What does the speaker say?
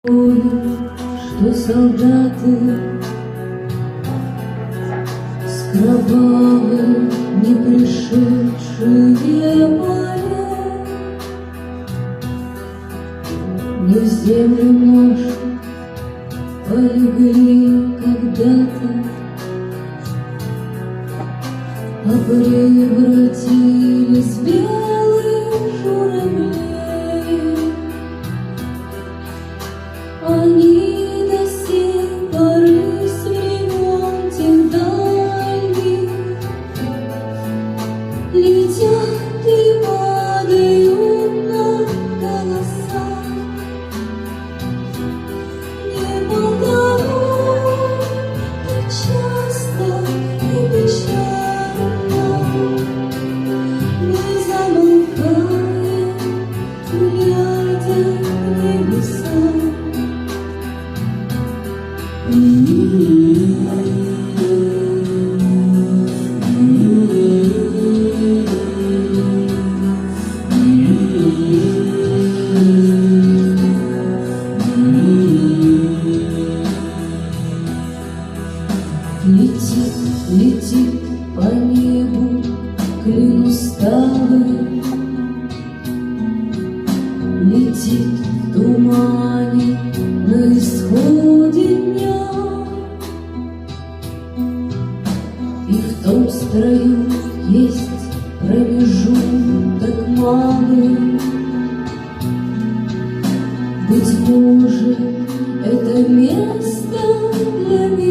Что солдаты с кровавым не пришедшие моря не в землю нашу полегли когда-то, а превратились в белых журавлей. Они до сих поры с времен тех дальних летят и падают на голоса. Небо дорог так часто и печально мы замолкаем, глядя в небеса. Летит, летит по небу клин усталый, летит в тумане на исходе дня, и в том строю есть промежуток малый. Быть может, это место для меня.